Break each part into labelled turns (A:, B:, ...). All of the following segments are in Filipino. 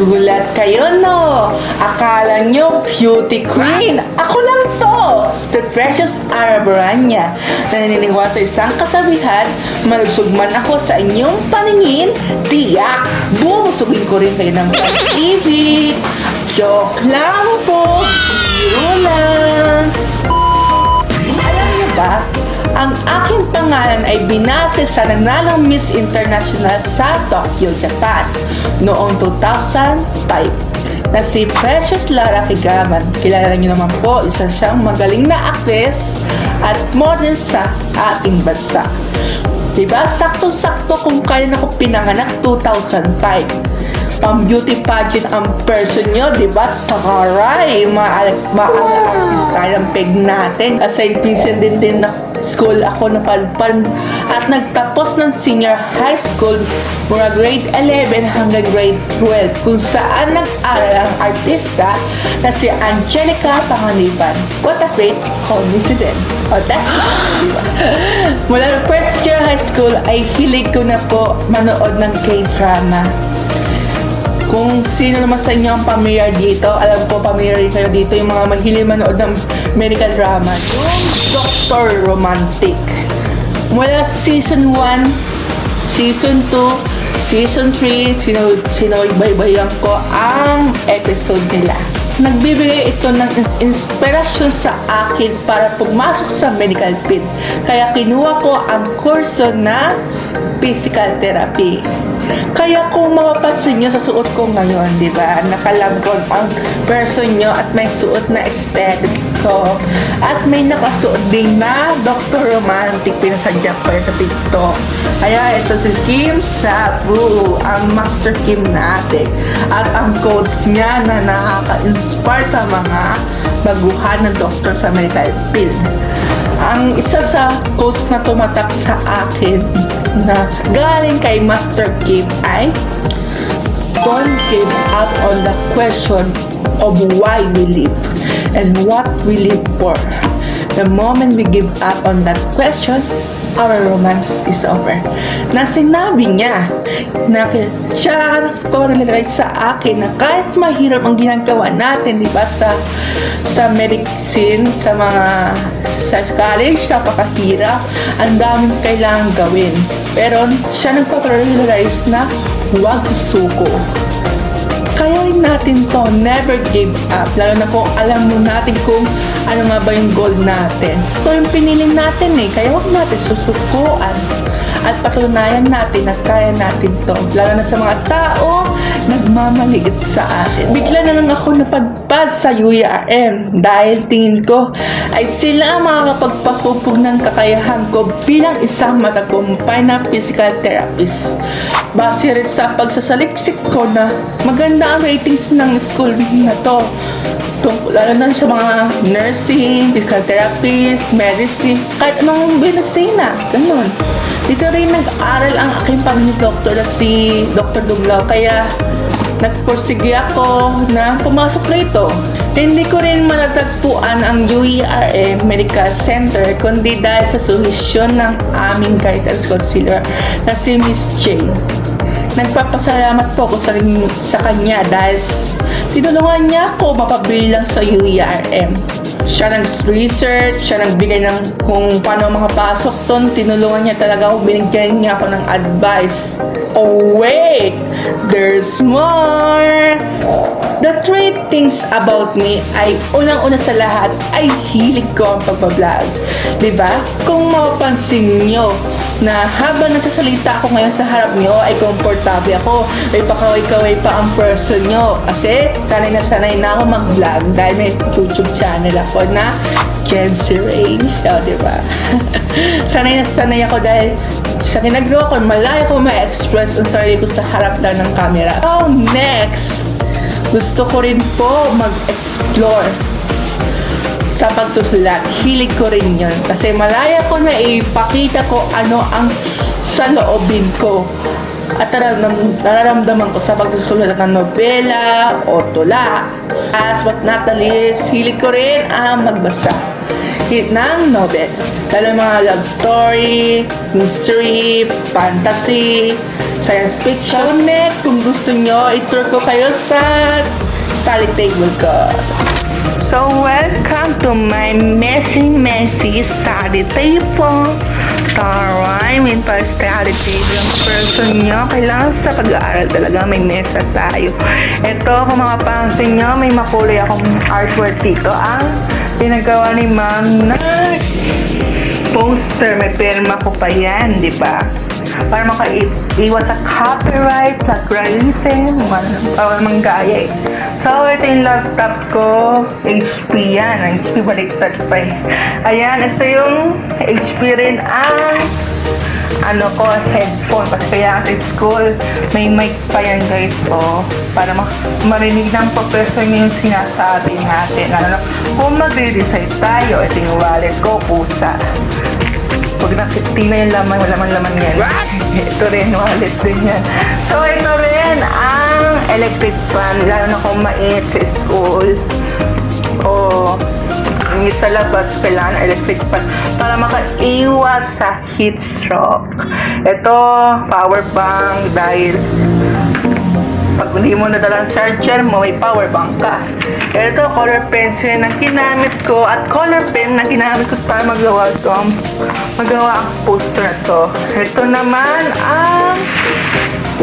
A: Nagulat kayo, no? Akala nyo beauty queen. Ako lang to, the precious Arabaranya, na naniniwala sa isang kasabihan, malusog man ako sa inyong paningin, tiyak, bumusugin ko rin kayo ng pag-ibig. Joke lang po, biro lang. Alam niyo ba, ang aking pangalan ay binase sa nanalong Miss International sa Tokyo, Japan noong 2005 na si Precious Lara Kigaman. Kilala niyo naman po, isa siyang magaling na actress at model sa ating bansa. Diba? Sakto-sakto kung kailan ako pinanganak, 2005. Pang beauty pageant ang person nyo, diba? Takaray! Artist kayang peg natin. At St. Vincent din na school ako napalpan at nagtapos ng senior high school mula grade 11 hanggang grade 12 kung saan nag-aral ang artista na si Angelica Panganiban. What a great coincidence! O, that's diba? Mula first year high school ay hilig ko na po manood ng K-drama. Kung sino naman sa inyo ang pamilyar dito, alam ko pamilyar rin kayo dito, yung mga mahilig manood ng medical drama. Yung Dr. Romantic. Mula season 1, season 2, season 3, sinaway-baybayan ko ang episode nila. Nagbibigay ito ng inspirasyon sa akin para pumasok sa medical field. Kaya kinuha ko ang kurso na physical therapy. Kaya kung mapapansin nyo sa suot ko ngayon, di ba? Nakalabron ang person nyo at may suot na stethoscope at may nakasuot din na Dr. Romantic, pinasadya ko sa TikTok. Kaya ito si Kim Sabu, ang Master Kim natin. At ang codes niya na nakaka-inspire sa mga baguhan ng doktor sa medical field. Ang isa sa quotes na tumatak sa akin na galing kay Master Kim ay, don't give up on the question of why we live and what we live for. The moment we give up on that question, our romance is over. Na sinabi niya na siya correlate sa akin na kahit mahirap ang ginagawa natin, di ba, sa medicine, sa college, napakahirap, ang daming kailangan gawin. Pero siya nagpa-realize na huwag susuko. Kaya natin to, never give up. Lalo na kung alam mo natin kung ano nga ba yung goal natin. So yung pinili natin kaya huwag natin susukuan. At patunayan natin na kaya natin to. Lalo na sa mga tao nagmamaliit sa atin. Bigla na lang ako napadpad sa UARM dahil tingin ko ay sila ang makakapagpapupog ng kakayahan ko bilang isang matagumpay na physical therapist. Base rin sa pagsasaliksik ko na maganda ang ratings ng school na to. Lalo na sa mga nursing, physical therapist, medicine, kahit anong medicina, ganun. Dito rin nag-aral ang aking pamilya-doktor na si Dr. Dumlaw, kaya nagpursige ako na pumasok rito. Hindi ko rin matatagpuan ang UARM Medical Center kundi dahil sa suhisyon ng aming guidance counselor na si Miss Jane. Nagpapasalamat po ako sa kanya dahil tinulungan niya ako mapabilang sa UARM. Siya nag-research, siya nagbigay ng kung paano makapasok doon. Tinulungan niya talaga ako, binigyan niya ako ng advice. Oh wait, there's more! The three things about me ay unang-una sa lahat ay hilig ko ang pagbablog. Diba? Kung mapapansin nyo na habang nagsasalita ako ngayon sa harap nyo ay komportable ako, may pakaway-kaway pa ang person nyo kasi sanay na ako mag-vlog dahil may YouTube channel ako na Jency Ray. O, diba? sanay ako dahil sa ginagawa ko, malayo ko ma-express ang sarili ko sa harap lang ng camera. Oh, next! Gusto ko rin po mag-explore sa pagsusulat. Hilig ko rin yun. Kasi malaya ko na ipakita ko ano ang saloobin ko. At nararamdaman ko sa pagsusulat ng nobela o tula. Last but not the least, hilig ko rin ang magbasa. hit ng novel. Lalo mga love story, mystery, fantasy, science fiction. So next, kung gusto nyo, i-tour ko kayo sa study table ko. So welcome to my messy study table. Taray, may pa-study table ang person nyo. Kailangan sa pag-aaral talaga may mesa tayo. Ito, kung makapansin nyo, may makulay akong artwork dito. Ang pinagawa ni Ma'am na poster. May pirma ko pa yan, di ba? Para makaiwas sa copyright, sa criticism, para manggaya eh. So, ito yung laptop ko. HP yan. HP baliktad pa eh. Ayan, ito yung HP rin ang headphone. Kasi kaya sa school, may mic pa yan guys. O, para marinig ng professor yung sinasabi natin. Ano, kung magre-recite tayo, ito yung wallet ko, pusa. Pag nakitina yung laman, wala man laman yan. Ito rin, wallet din yan. So, ito rin ang electric fan. Lalo na kung mainit sa school. O, yung sa labas, kailangan electric fan para makaiwas sa heat stroke. Ito, power bank dahil pag hindi mo nadalang charger mo, may power bank ka. Ito, color pencil na ginamit ko at color pen na ginamit ko para magawa ang poster na to. Ito naman, ang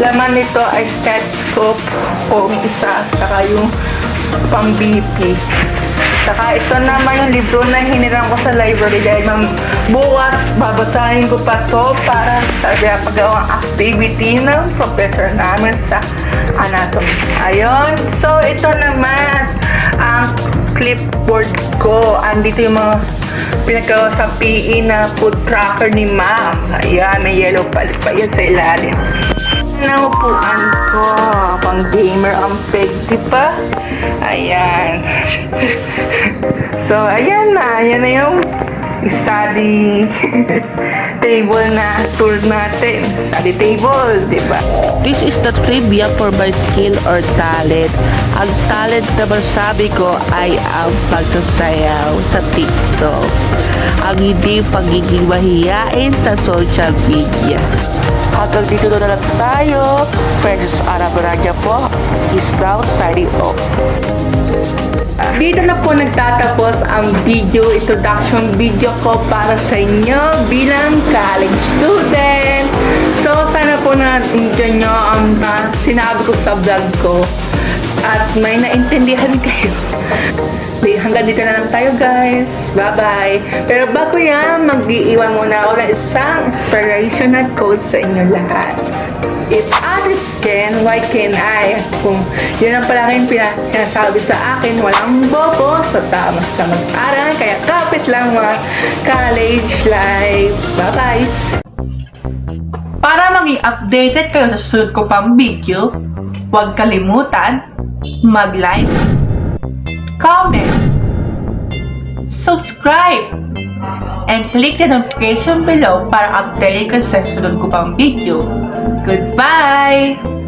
A: laman nito ay stethoscope o isa, saka yung pang BP. Saka ito naman yung libro na hiniram ko sa library dahil bukas babasahin ko pa to para sa pagawang activity ng professor namin sa anatomy. Ayun. So, ito naman ang clipboard ko. Andito yung mga pinagawa sa PE na food tracker ni Ma'am. Ayan, may yellow palit pa yan sa ilalim. Naupuan ko. Pang gamer ang peg, di ba? Ayan. So, ayan na. Ayan na yung study table na tool natin. Study table, di ba?
B: This is the trivia for my skill or talent. Ang talent na masabi ko ay ang pagsasayaw sa TikTok. Ang hindi pagiging mahiyain sa social media. Hanggang dito na lang tayo. Precious Arabaranya po is now signing off.
A: Dito na po nagtatapos ang introduction video ko para sa inyo bilang college student. So, sana po na-enjoy nyo ang sinabi ko sa vlog ko at may naintindihan kayo. Hanggang dito na lang tayo guys. Bye-bye. Pero bago yan, mag-iiwan muna ako ng isang inspirational quote sa inyo lahat. If others can, why can I? Kung yun ang palaging pinasabi sa akin, walang bobo sa tama sa mag-aral. Kaya kapit lang mga college life. Bye-bye! Para maging updated kayo sa susunod ko pang video, huwag kalimutan mag-like, comment, subscribe, and click the notification below para update ka sa susunod ko pang video. Goodbye!